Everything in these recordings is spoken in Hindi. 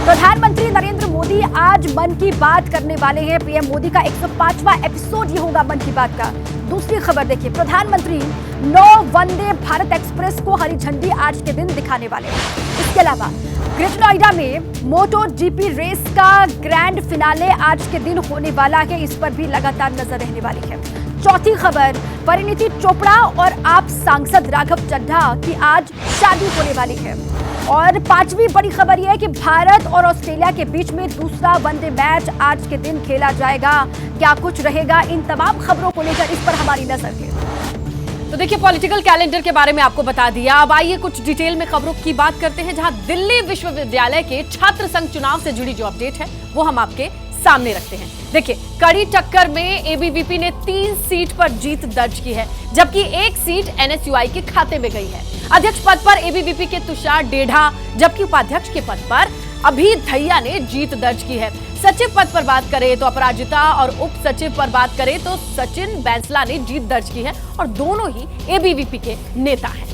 प्रधानमंत्री नरेंद्र मोदी आज मन की बात करने वाले हैं। पीएम मोदी का 105वां एपिसोड ये होगा मन की बात का। दूसरी खबर देखिए, प्रधानमंत्री 9 वंदे भारत एक्सप्रेस को हरी झंडी आज के दिन दिखाने वाले हैं। इसके अलावा ग्रेटर नोएडा में मोटो जीपी रेस का ग्रैंड फिनाले आज के दिन होने वाला है। इस पर भी लगातार नजर रहने वाली है। चौथी खबर, परिणीति चोपड़ा और आप सांसद राघव चड्ढा की आज शादी होने वाली है। और पांचवी बड़ी खबर यह है कि भारत और ऑस्ट्रेलिया के बीच में दूसरा वनडे मैच आज के दिन खेला जाएगा। क्या कुछ रहेगा, इन तमाम खबरों को लेकर इस पर हमारी नजर है। तो देखिए, पॉलिटिकल कैलेंडर के बारे में आपको बता दिया। अब आइए कुछ डिटेल में खबरों की बात करते हैं, जहां दिल्ली विश्वविद्यालय के छात्र संघ चुनाव से जुड़ी जो अपडेट है वो हम आपके सामने रखते हैं। देखिए, कड़ी टक्कर में एबीवीपी ने 3 सीट पर जीत दर्ज की है, जबकि 1 सीट एनएसयूआई के खाते में गई है। अध्यक्ष पद पर एबीवीपी के तुषार डेढ़ा, जबकि उपाध्यक्ष के पद पर अभी धैया ने जीत दर्ज की है। सचिव पद पर बात करें तो अपराजिता और उप सचिव पर बात करें तो सचिन बैंसला ने जीत दर्ज की है और दोनों ही एबीवीपी के नेता हैं।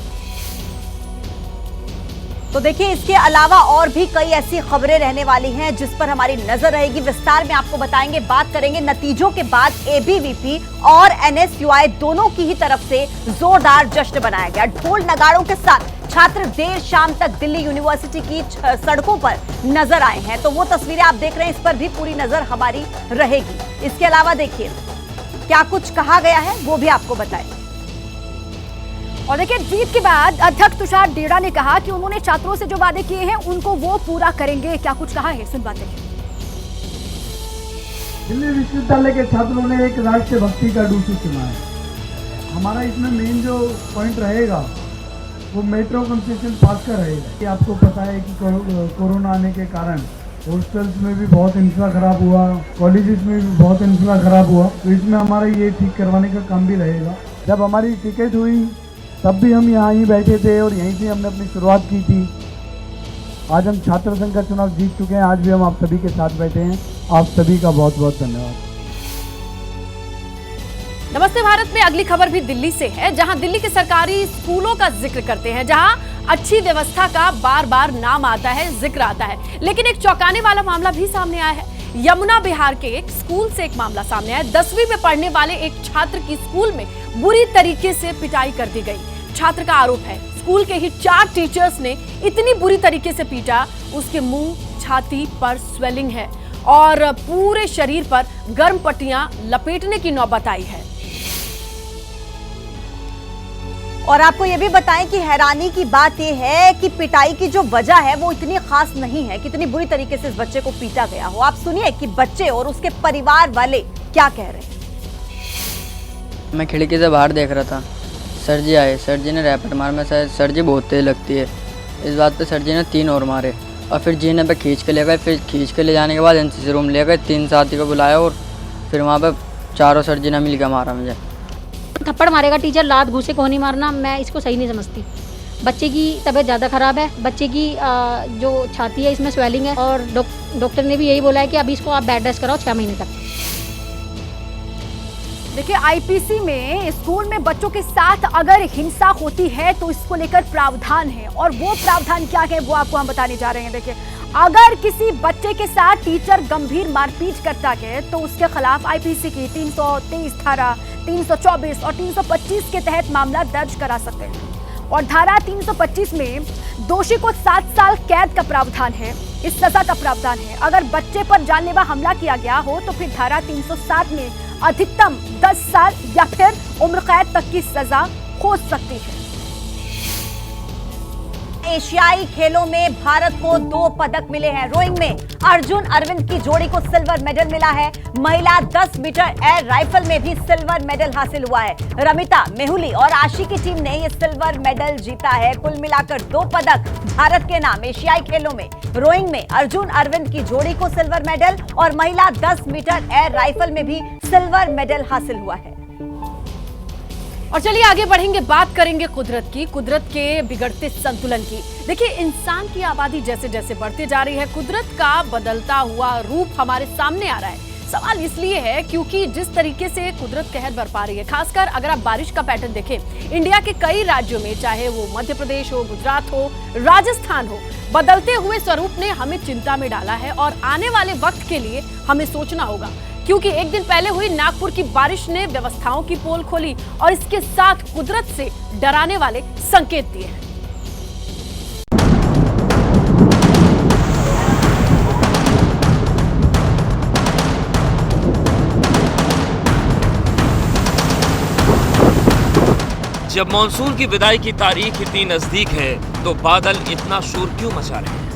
तो देखिए, इसके अलावा और भी कई ऐसी खबरें रहने वाली हैं जिस पर हमारी नजर रहेगी। विस्तार में आपको बताएंगे, बात करेंगे। नतीजों के बाद एबीवीपी और एनएसयूआई दोनों की ही तरफ से जोरदार जश्न बनाया गया। ढोल नगाड़ों के साथ छात्र देर शाम तक दिल्ली यूनिवर्सिटी की सड़कों पर नजर आए हैं। तो वो तस्वीरें आप देख रहे हैं, इस पर भी पूरी नजर हमारी रहेगी। इसके अलावा देखिए क्या कुछ कहा गया है वो भी आपको बताएंगे। और देखिए, जीत के बाद अध्यक्ष तुषार डेढ़ा ने कहा कि उन्होंने छात्रों से जो वादे किए हैं उनको वो पूरा करेंगे। क्या कुछ कहा है, सुन बातें। दिल्ली विश्वविद्यालय के छात्रों ने एक राष्ट्रीय भक्ति का डूसू चुना है। हमारा इसमें मेन जो पॉइंट रहेगा वो मेट्रो कंसेशन पास का रहेगा। कि आपको पता है कि कोरोना आने के कारण हॉस्टल्स में भी बहुत इंफ्रा खराब हुआ, कॉलेजेस में भी बहुत इंफ्रा खराब हुआ। तो इसमें हमारा ये ठीक करवाने का काम भी रहेगा। जब हमारी टिकट हुई तब भी हम यहाँ ही बैठे थे और यहीं से हमने अपनी शुरुआत की थी। आज हम छात्र संघ का चुनाव जीत चुके हैं। आज भी हम आप सभी के साथ बैठे हैं। आप सभी का बहुत बहुत धन्यवाद। नमस्ते भारत में अगली खबर भी दिल्ली से है, जहां दिल्ली के सरकारी स्कूलों का जिक्र करते हैं, जहां अच्छी व्यवस्था का बार बार नाम आता है, जिक्र आता है। लेकिन एक चौंकाने वाला मामला भी सामने आया है। यमुना बिहार के एक स्कूल से एक मामला सामने आया। 10वीं में पढ़ने वाले एक छात्र की स्कूल में बुरी तरीके से पिटाई कर दी गई। छात्र का आरोप है स्कूल के ही 4 टीचर्स ने इतनी बुरी तरीके से पीटा, उसके मुंह, छाती पर स्वेलिंग है और पूरे शरीर पर गर्म पट्टियां लपेटने की नौबत आई है। और आपको ये भी बताएं कि हैरानी की बात यह है कि पिटाई की जो वजह है वो इतनी खास नहीं है, कितनी बुरी तरीके से इस बच्चे को पीटा गया हो। आप सुनिए कि बच्चे और उसके परिवार वाले क्या कह रहे हैं। मैं खिड़की से बाहर देख रहा था, सर जी आए। सर जी ने रैपट मार में सर जी बहुत तेज लगती है। इस बात पे सर जी ने 3 और मारे और फिर जी ने पे खींच के ले गए। फिर खींच के ले जाने के बाद एनसीसी रूम ले गए। 3 साथी को बुलाया और फिर वहाँ पे चारों सर जी ने मिल के मारा मुझे। थप्पड़ मारेगा टीचर, लात घूसे को नहीं मारना, मैं इसको सही नहीं समझती। बच्चे की तबीयत ज़्यादा ख़राब है। बच्चे की जो छाती है इसमें स्वेलिंग है और डॉक्टर ने भी यही बोला है कि अभी इसको आप बेड रेस्ट कराओ 6 महीने तक। देखिए, आईपीसी में स्कूल में बच्चों के साथ अगर हिंसा होती है तो इसको लेकर प्रावधान है, और वो प्रावधान क्या है वो आपको हम बताने जा रहे हैं। देखिए, अगर किसी बच्चे के साथ टीचर गंभीर मारपीट करता है तो उसके खिलाफ आईपीसी की 323 धारा, 324 और 325 के तहत मामला दर्ज करा सकते हैं। और धारा 325 में दोषी को 7 साल कैद का प्रावधान है, इस सजा का प्रावधान है। अगर बच्चे पर जानलेवा हमला किया गया हो तो फिर धारा 307 में अधिकतम 10 साल या फिर उम्र कैद तक की सजा हो सकती है। एशियाई खेलों में भारत को 2 पदक मिले हैं। रोइंग में अर्जुन अरविंद की जोड़ी को सिल्वर मेडल मिला है। महिला 10 मीटर एयर राइफल में भी सिल्वर मेडल हासिल हुआ है। रमिता, मेहुली और आशी की टीम ने ये सिल्वर मेडल जीता है। कुल मिलाकर 2 पदक भारत के नाम एशियाई खेलों में। रोइंग में अर्जुन अरविंद की जोड़ी को सिल्वर मेडल और महिला 10 मीटर एयर राइफल में भी सिल्वर मेडल हासिल हुआ है। और चलिए आगे बढ़ेंगे, बात करेंगे कुदरत के बिगड़ते संतुलन की। देखिए, इंसान की आबादी जैसे जैसे बढ़ती जा रही है, कुदरत का बदलता हुआ रूप हमारे सामने आ रहा है। सवाल इसलिए है क्योंकि जिस तरीके से कुदरत कहर बरपा रही है, खासकर अगर आप बारिश का पैटर्न देखें इंडिया के कई राज्यों में, चाहे वो मध्य प्रदेश हो, गुजरात हो, राजस्थान हो, बदलते हुए स्वरूप ने हमें चिंता में डाला है और आने वाले वक्त के लिए हमें सोचना होगा, क्योंकि एक दिन पहले हुई नागपुर की बारिश ने व्यवस्थाओं की पोल खोली और इसके साथ कुदरत से डराने वाले संकेत दिए हैं। जब मॉनसून की विदाई की तारीख इतनी नजदीक है तो बादल इतना शोर क्यों मचा रहे हैं?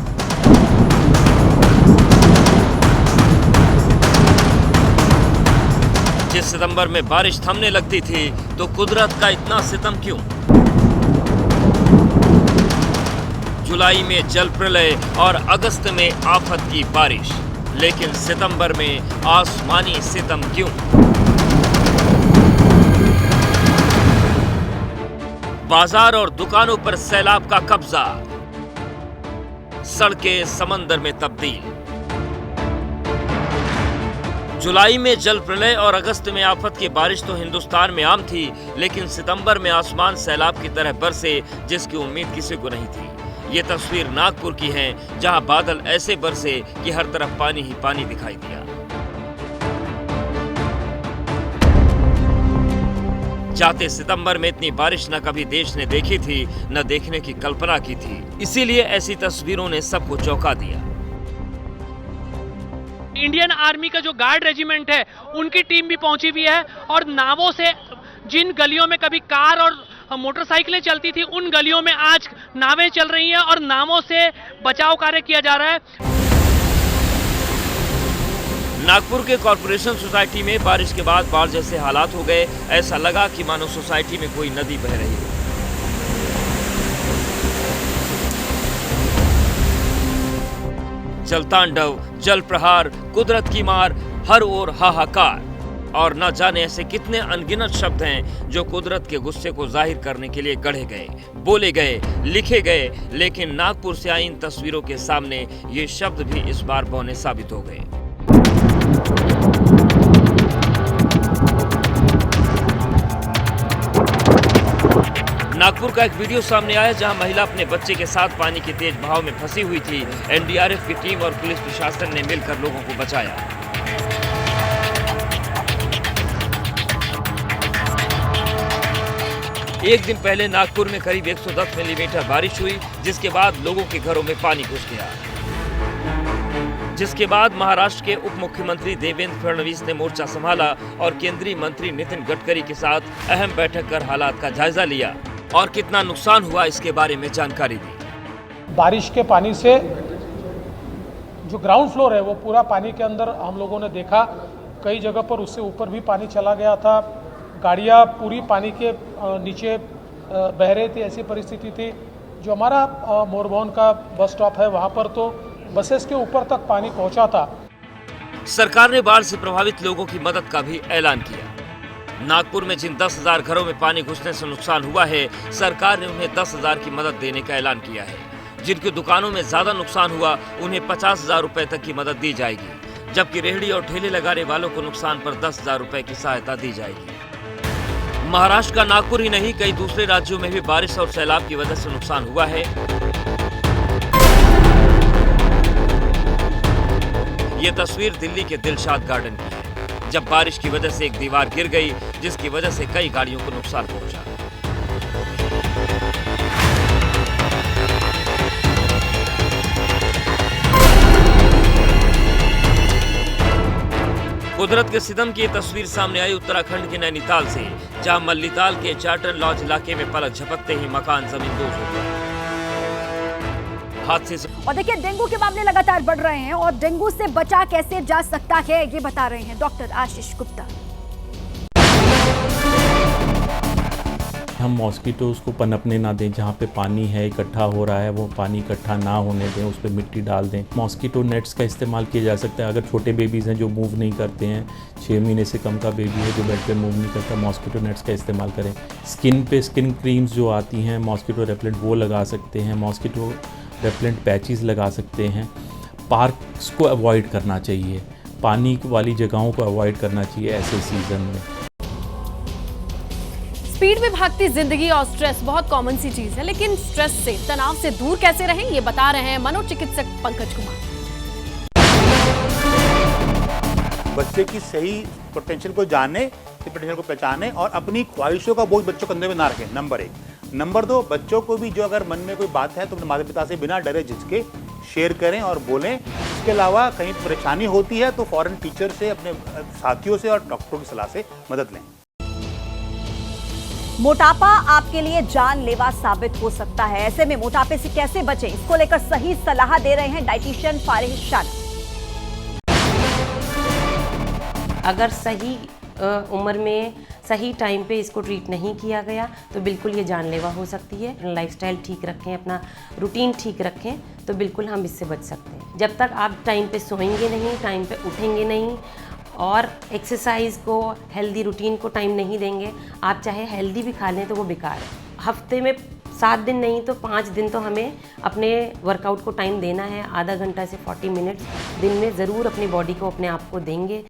जिस सितंबर में बारिश थमने लगती थी तो कुदरत का इतना सितम क्यों? जुलाई में जल प्रलय और अगस्त में आफत की बारिश, लेकिन सितंबर में आसमानी सितम क्यों? बाजार और दुकानों पर सैलाब का कब्जा, सड़कें समंदर में तब्दील। जुलाई में जल प्रलय और अगस्त में आफत की बारिश तो हिंदुस्तान में आम थी, लेकिन सितंबर में आसमान सैलाब की तरह बरसे जिसकी उम्मीद किसी को नहीं थी। ये तस्वीर नागपुर की है, जहां बादल ऐसे बरसे कि हर तरफ पानी ही पानी दिखाई दिया। जाते सितंबर में इतनी बारिश न कभी देश ने देखी थी, न देखने की कल्पना की थी। इसीलिए ऐसी तस्वीरों ने सबको चौंका दिया। इंडियन आर्मी का जो गार्ड रेजिमेंट है उनकी टीम भी पहुंची हुई है और नावों से जिन गलियों में कभी कार और मोटरसाइकिलें चलती थी उन गलियों में आज नावें चल रही हैं और नावों से बचाव कार्य किया जा रहा है। नागपुर के कॉर्पोरेशन सोसाइटी में बारिश के बाद बाढ़ जैसे हालात हो गए। ऐसा लगा कि मानो सोसाइटी में कोई नदी बह रही हो। जलतांडव, जल प्रहार, कुदरत की मार, हर ओर हाहाकार और न जाने ऐसे कितने अनगिनत शब्द हैं जो कुदरत के गुस्से को जाहिर करने के लिए गढ़े गए, बोले गए, लिखे गए। लेकिन नागपुर से आई इन तस्वीरों के सामने ये शब्द भी इस बार बौने साबित हो गए। नागपुर का एक वीडियो सामने आया जहां महिला अपने बच्चे के साथ पानी के तेज बहाव में फंसी हुई थी। एनडीआरएफ की टीम और पुलिस प्रशासन ने मिलकर लोगों को बचाया। एक दिन पहले नागपुर में करीब 110 मिलीमीटर बारिश हुई, जिसके बाद लोगों के घरों में पानी घुस गया। जिसके बाद महाराष्ट्र के उप मुख्यमंत्री देवेंद्र फडणवीस ने मोर्चा संभाला और केंद्रीय मंत्री नितिन गडकरी के साथ अहम बैठक कर हालात का जायजा लिया और कितना नुकसान हुआ इसके बारे में जानकारी दी। बारिश के पानी से जो ग्राउंड फ्लोर है वो पूरा पानी के अंदर हम लोगों ने देखा। कई जगह पर उससे ऊपर भी पानी चला गया था। गाड़ियाँ पूरी पानी के नीचे बह रही थी। ऐसी परिस्थिति थी। जो हमारा मोरबोन का बस स्टॉप है वहाँ पर तो बसेस के ऊपर तक पानी पहुंचा था। सरकार ने बाढ़ से प्रभावित लोगों की मदद का भी ऐलान किया। नागपुर में जिन 10,000 घरों में पानी घुसने से नुकसान हुआ है, सरकार ने उन्हें 10,000 की मदद देने का ऐलान किया है। जिनकी दुकानों में ज्यादा नुकसान हुआ उन्हें 50,000 रुपए तक की मदद दी जाएगी, जबकि रेहड़ी और ठेले लगाने वालों को नुकसान पर 10,000 रुपए की सहायता दी जाएगी। महाराष्ट्र का नागपुर ही नहीं, कई दूसरे राज्यों में भी बारिश और सैलाब की वजह से नुकसान हुआ है। ये तस्वीर दिल्ली के दिलशाद गार्डन की है, जब बारिश की वजह से एक दीवार गिर गई, जिसकी वजह से कई गाड़ियों को नुकसान पहुंचा। कुदरत के सितम की ये तस्वीर सामने आई उत्तराखंड के नैनीताल से, जहां मल्लीताल के चार्टर लॉज इलाके में पलक झपकते ही मकान जमींदोज हो गए। हादसे से और देखिए, डेंगू के मामले लगातार बढ़ रहे हैं और डेंगू से बचा कैसे जा सकता है ये बता रहे हैं डॉक्टर आशीष गुप्ता। हम मॉस्किटोज़ को पनपने ना दें। जहाँ पे पानी है इकट्ठा हो रहा है वो पानी इकट्ठा ना होने दें, उस पर मिट्टी डाल दें। मॉस्किटो नेट्स का इस्तेमाल किया जा सकता है। अगर छोटे बेबीज़ हैं जो मूव नहीं करते हैं, 6 महीने से कम का बेबी है जो बेड पे मूव नहीं करता, मॉस्किटो नेट्स का इस्तेमाल करें। स्किन पे स्किन क्रीम्स जो आती हैं मॉस्किटो रेपेलेंट वो लगा सकते हैं। मॉस्किटो रेपेलेंट पैचेस लगा सकते हैं। पार्क्स को अवॉइड करना चाहिए। पानी वाली जगहों को अवॉइड करना चाहिए ऐसे सीज़न में। स्पीड में भागती जिंदगी और स्ट्रेस बहुत कॉमन सी चीज है, लेकिन स्ट्रेस से, तनाव से दूर कैसे रहें, ये बता रहे हैं मनोचिकित्सक पंकज कुमार। बच्चे की सही पोटेंशियल को जाने, पोटेंशियल को पहचाने और अपनी ख्वाहिशों का बोझ बच्चों कंधे में ना रखें, नंबर 1। नंबर 2, बच्चों को भी जो अगर मन में कोई बात है तो अपने माता पिता से बिना डरे झिझके शेयर करें और बोलें। इसके अलावा कहीं परेशानी होती है तो फौरन टीचर से, अपने साथियों से और डॉक्टरों की सलाह से मदद लें। मोटापा आपके लिए जानलेवा साबित हो सकता है। ऐसे में मोटापे से कैसे बचें, इसको लेकर सही सलाह दे रहे हैं डाइटिशियन फारिह शान। अगर सही उम्र में सही टाइम पे इसको ट्रीट नहीं किया गया तो बिल्कुल ये जानलेवा हो सकती है। अपना लाइफस्टाइल ठीक रखें, अपना रूटीन ठीक रखें तो बिल्कुल हम इससे बच सकते हैं। जब तक आप टाइम पे सोएंगे नहीं, टाइम पे उठेंगे नहीं और एक्सरसाइज को, हेल्दी रूटीन को टाइम नहीं देंगे, आप चाहे हेल्दी भी खा लें तो वो बेकार है। हफ्ते में 7 दिन नहीं तो 5 दिन तो हमें अपने वर्कआउट को टाइम देना है। आधा घंटा से 40 मिनट्स दिन में ज़रूर अपनी बॉडी को, अपने आप को देंगे।